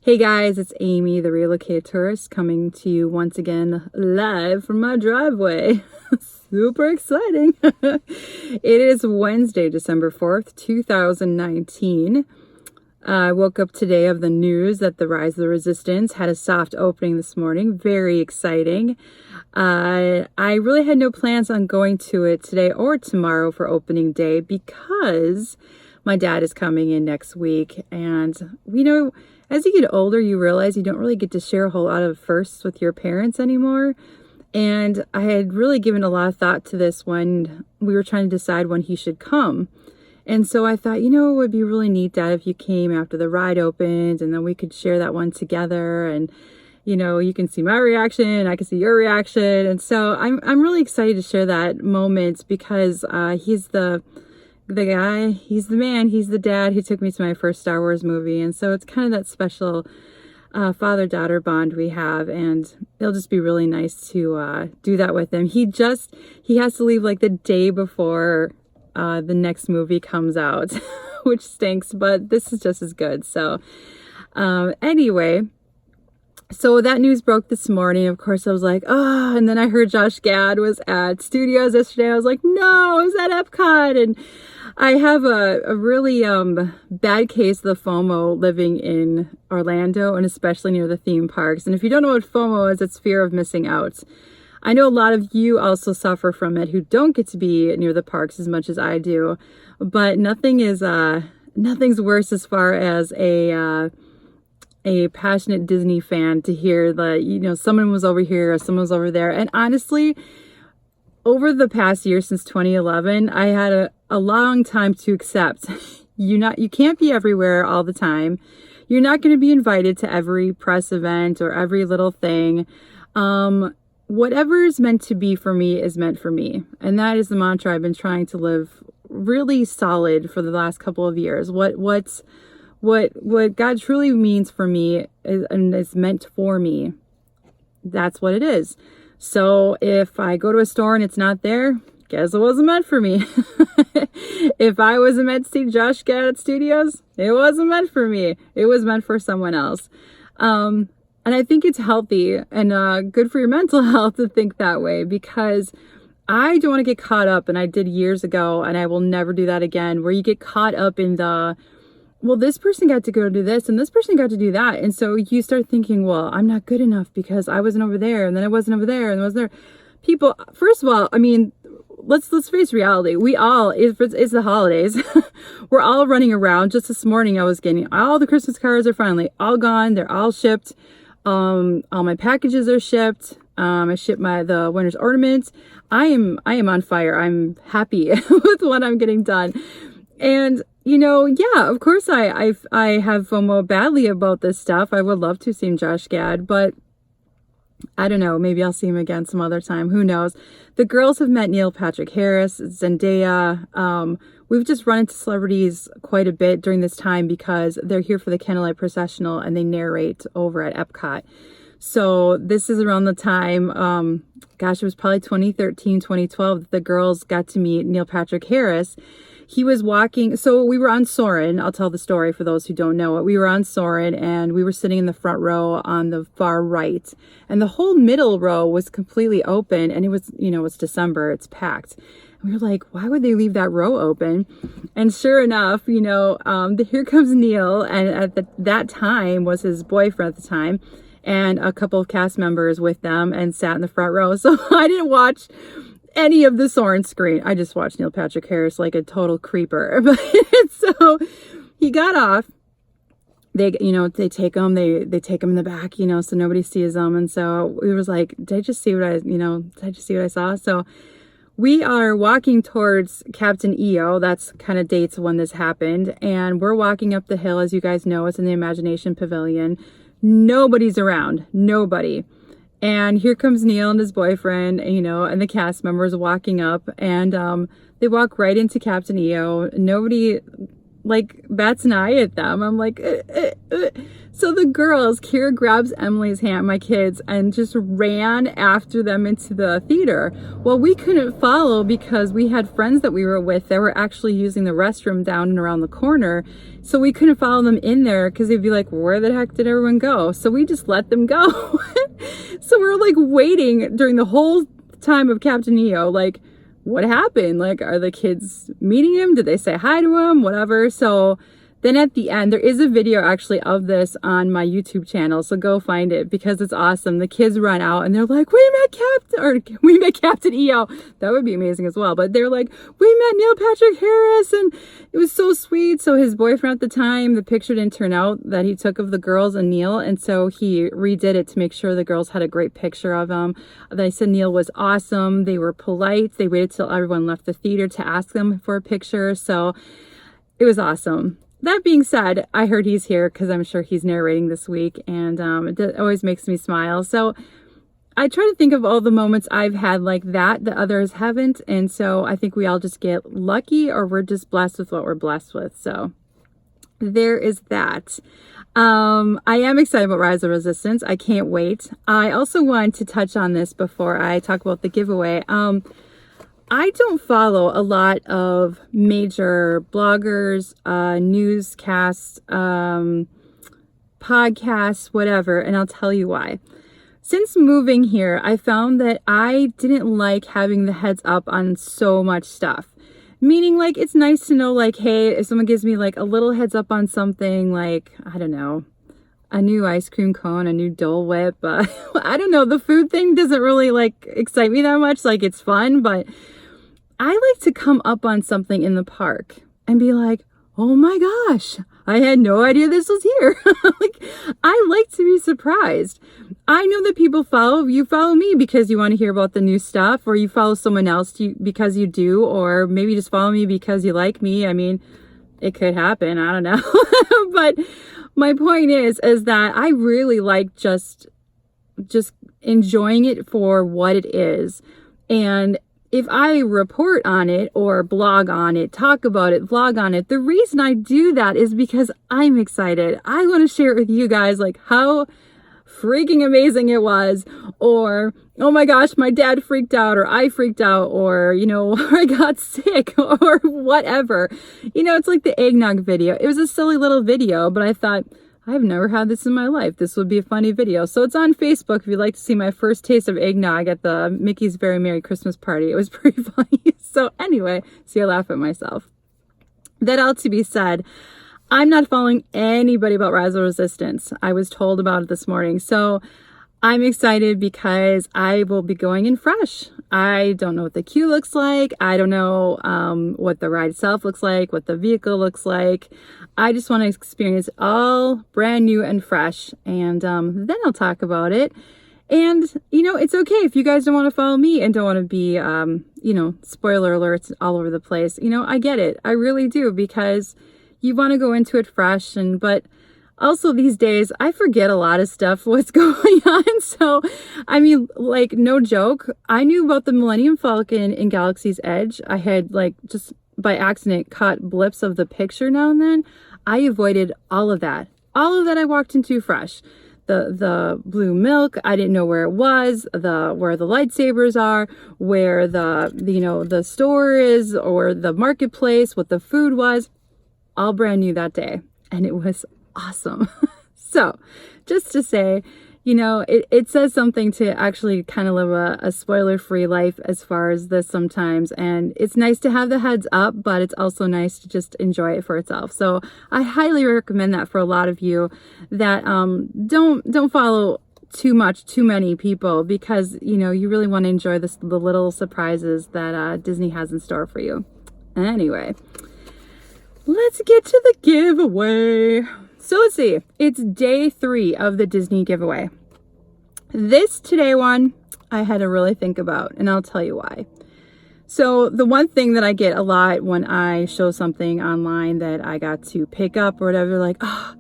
Hey guys, it's Amy, the relocated tourist, coming to you once again live from my driveway. Super exciting. It is Wednesday, December 4th, 2019. I woke up today of the news that the Rise of the Resistance had a soft opening this morning. Very exciting. I really had no plans on going to it today or tomorrow for opening day because my dad is coming in next week. And, as you get older, you realize you don't really get to share a whole lot of firsts with your parents anymore. And I had really given a lot of thought to this when we were trying to decide when he should come. And so I thought, it would be really neat, Dad, if you came after the ride opened and then we could share that one together. And, you can see my reaction, I can see your reaction. And so I'm really excited to share that moment because he's the guy, he's the man, he's the dad who took me to my first Star Wars movie. And so it's kind of that special father-daughter bond we have, and it'll just be really nice to do that with him. He has to leave like the day before the next movie comes out, which stinks, but this is just as good. So anyway, so that news broke this morning. Of course, I was like, oh, and then I heard Josh Gad was at studios yesterday. I was like, no, I was at Epcot. And I have a really bad case of the FOMO living in Orlando and especially near the theme parks. And if you don't know what FOMO is, it's fear of missing out. I know a lot of you also suffer from it who don't get to be near the parks as much as I do, but nothing's worse as far as a passionate Disney fan to hear that, someone was over here or someone was over there. And honestly, over the past year since 2011, I had a long time to accept. You can't be everywhere all the time. You're not going to be invited to every press event or every little thing. Whatever is meant to be for me is meant for me. And that is the mantra I've been trying to live really solid for the last couple of years. What God truly means for me is meant for me. That's what it is. So if I go to a store and it's not there, guess it wasn't meant for me. If I wasn't meant to see Josh Gad at studios, it wasn't meant for me. It was meant for someone else. And I think it's healthy and good for your mental health to think that way, because I don't want to get caught up, and I did years ago, and I will never do that again, where you get caught up in this person got to go do this and this person got to do that. And so you start thinking, well, I'm not good enough because I wasn't over there and then I wasn't over there and I wasn't there. People, first of all, let's face reality. We all, it's the holidays. We're all running around. Just this morning, I was getting all the Christmas cards are finally all gone. They're all shipped. All my packages are shipped. I shipped the winter's ornaments. I am on fire. I'm happy with what I'm getting done. And yeah, of course I have FOMO badly about this stuff. I would love to see Josh Gad, but I don't know. Maybe I'll see him again some other time. Who knows? The girls have met Neil Patrick Harris, Zendaya. We've just run into celebrities quite a bit during this time because they're here for the Candlelight Processional and they narrate over at Epcot. So this is around the time, it was probably 2013, 2012 that the girls got to meet Neil Patrick Harris. He was walking, so we were on Soarin'. I'll tell the story for those who don't know it. We were on Soarin' and we were sitting in the front row on the far right. And the whole middle row was completely open, and it was, it's December, it's packed. And we were like, why would they leave that row open? And sure enough, here comes Neil, and at that time was his boyfriend at the time, and a couple of cast members with them, and sat in the front row. So I didn't watch any of the Soarin' screen. I just watched Neil Patrick Harris like a total creeper. But so he got off. They take him in the back, so nobody sees him. And so we was like, did I just see what I saw? So we are walking towards Captain EO. That's kind of dates when this happened. And we're walking up the hill. As you guys know, it's in the Imagination Pavilion. Nobody's around. Nobody. And here comes Neil and his boyfriend, and the cast members walking up, and they walk right into Captain EO. Nobody like bats an eye at them. I'm like, So the girls, Kira grabs Emily's hand, my kids, and just ran after them into the theater. Well, we couldn't follow because we had friends that we were with that were actually using the restroom down and around the corner. So we couldn't follow them in there because they'd be like, where the heck did everyone go? So we just let them go. So we're like waiting during the whole time of Captain EO, like, what happened? Like, are the kids meeting him? Did they say hi to him? Whatever. So then at the end, there is a video actually of this on my YouTube channel. So go find it because it's awesome. The kids run out and they're like, we met Captain EO. That would be amazing as well. But they're like, we met Neil Patrick Harris, and it was so sweet. So his boyfriend at the time, the picture didn't turn out that he took of the girls and Neil. And so he redid it to make sure the girls had a great picture of him. They said Neil was awesome. They were polite. They waited till everyone left the theater to ask them for a picture. So it was awesome. That being said, I heard he's here because I'm sure he's narrating this week, and it always makes me smile. So I try to think of all the moments I've had like that others haven't, and so I think we all just get lucky, or we're just blessed with what we're blessed with. So there is that. I am excited about Rise of Resistance. I can't wait. I also want to touch on this before I talk about the giveaway. I don't follow a lot of major bloggers, newscasts, podcasts, whatever, and I'll tell you why. Since moving here, I found that I didn't like having the heads up on so much stuff. Meaning, like, it's nice to know, like, hey, if someone gives me, like, a little heads up on something, like, I don't know, a new ice cream cone, a new Dole Whip, I don't know, the food thing doesn't really, like, excite me that much. Like, it's fun, but I like to come up on something in the park and be like, oh my gosh, I had no idea this was here. Like, I like to be surprised. I know that people follow me because you want to hear about the new stuff, or you follow someone else because you do, or maybe just follow me because you like me. I mean, it could happen. I don't know. But my point is that I really like just enjoying it for what it is. And if I report on it or blog on it, talk about it, vlog on it, the reason I do that is because I'm excited. I want to share it with you guys, like how freaking amazing it was, or, oh my gosh, my dad freaked out, or I freaked out, or, you know, I got sick, or whatever. You know, it's like the eggnog video. It was a silly little video, but I thought, I've never had this in my life. This would be a funny video. So it's on Facebook if you'd like to see my first taste of eggnog at the Mickey's Very Merry Christmas Party. It was pretty funny. So anyway, see, I laugh at myself. That all to be said, I'm not following anybody about Rise of Resistance. I was told about it this morning. So I'm excited because I will be going in fresh. I don't know what the queue looks like. I don't know what the ride itself looks like, what the vehicle looks like. I just want to experience all brand new and fresh, and then I'll talk about it. And, you know, it's okay if you guys don't want to follow me and don't want to be, you know, spoiler alerts all over the place. You know, I get it. I really do, because you want to go into it fresh, but also these days I forget a lot of stuff, what's going on. So, I mean, like, no joke, I knew about the Millennium Falcon in Galaxy's Edge. I had, like, just by accident caught blips of the picture now and then. I avoided all of that. All of that I walked into fresh. The blue milk, I didn't know where it was, where the lightsabers are, where the store is, or the marketplace, what the food was. All brand new that day. And it was awesome. So, just to say, you know, it says something to actually kind of live a spoiler-free life as far as this sometimes. And it's nice to have the heads up, but it's also nice to just enjoy it for itself. So I highly recommend that for a lot of you that don't follow too many people, because, you know, you really want to enjoy the little surprises that Disney has in store for you. Anyway, let's get to the giveaway. So let's see, it's day 3 of the Disney giveaway. This today one, I had to really think about, and I'll tell you why. So the one thing that I get a lot when I show something online that I got to pick up or whatever, like, oh,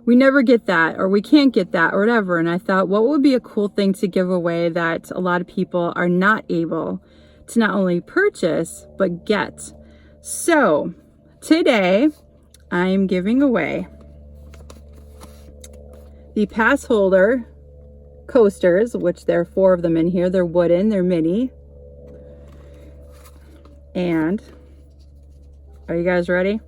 we never get that, or we can't get that, or whatever. And I thought, what would be a cool thing to give away that a lot of people are not able to not only purchase, but get? So today, I'm giving away the pass holder coasters, which there are 4 of them in here. They're wooden, they're mini. And are you guys ready?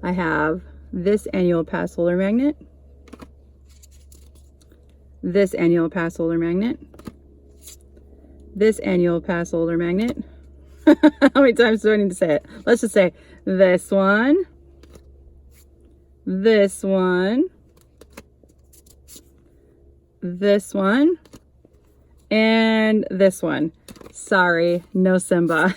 I have this annual pass holder magnet, this annual pass holder magnet, this annual pass holder magnet. How many times do I need to say it? Let's just say this one, this one, this one, and this one. Sorry, no Simba.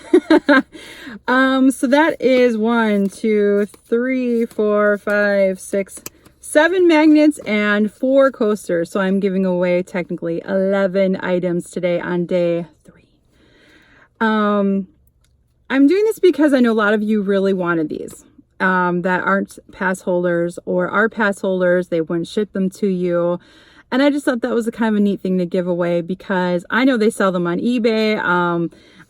So that is 1, 2, 3, 4, 5, 6, 7 magnets and 4 coasters. So I'm giving away technically 11 items today on day 3. I'm doing this because I know a lot of you really wanted these that aren't pass holders or are pass holders. They wouldn't ship them to you. And I just thought that was a kind of a neat thing to give away because I know they sell them on eBay.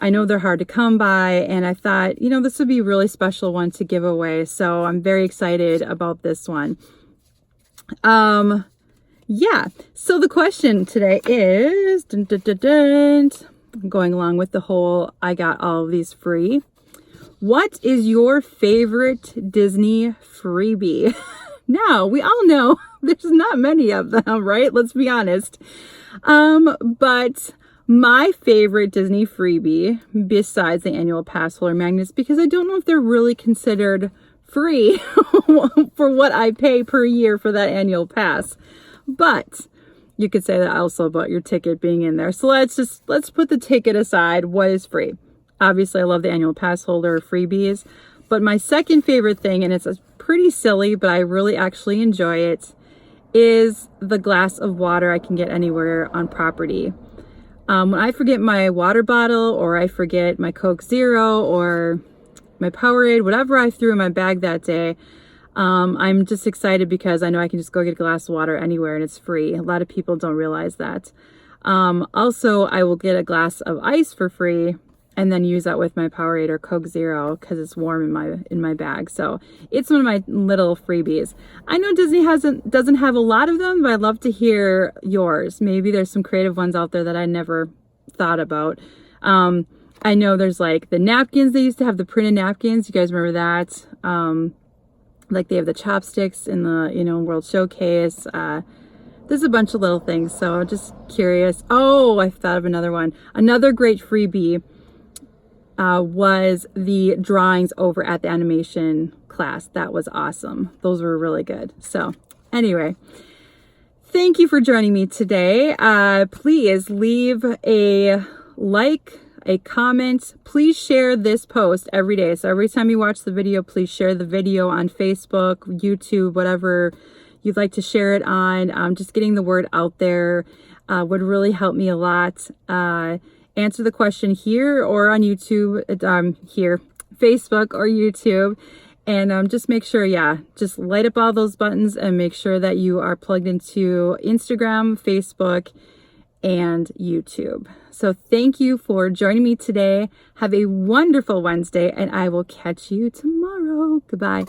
I know they're hard to come by, and I thought, this would be a really special one to give away. So I'm very excited about this one. Yeah. So the question today is, going along with the whole, I got all of these free. What is your favorite Disney freebie? Now, we all know there's not many of them, right? Let's be honest. But my favorite Disney freebie, besides the annual pass holder magnets, because I don't know if they're really considered free for what I pay per year for that annual pass. But you could say that also about your ticket being in there. So let's put the ticket aside. What is free? Obviously, I love the annual pass holder freebies. But my second favorite thing, and it's pretty silly, but I really actually enjoy it, is the glass of water I can get anywhere on property. When I forget my water bottle, or I forget my Coke Zero or my Powerade, whatever I threw in my bag that day, I'm just excited because I know I can just go get a glass of water anywhere and it's free. A lot of people don't realize that. Also, I will get a glass of ice for free and then use that with my Powerade or Coke Zero because it's warm in my bag. So it's one of my little freebies. I know Disney doesn't have a lot of them, but I'd love to hear yours. Maybe there's some creative ones out there that I never thought about. I know there's like the napkins. They used to have the printed napkins. You guys remember that? Like they have the chopsticks in the World Showcase. There's a bunch of little things. So just curious. Oh, I thought of another one. Another great freebie was the drawings over at the animation class. That was awesome. Those were really good. So anyway, thank you for joining me today. Please leave a like, a comment. Please share this post every day. So every time you watch the video, please share the video on Facebook, YouTube, whatever you'd like to share it on. Just getting the word out there would really help me a lot. Answer the question here or on YouTube, Facebook or YouTube. And just make sure, just light up all those buttons and make sure that you are plugged into Instagram, Facebook, and YouTube. So thank you for joining me today. Have a wonderful Wednesday, and I will catch you tomorrow. Goodbye.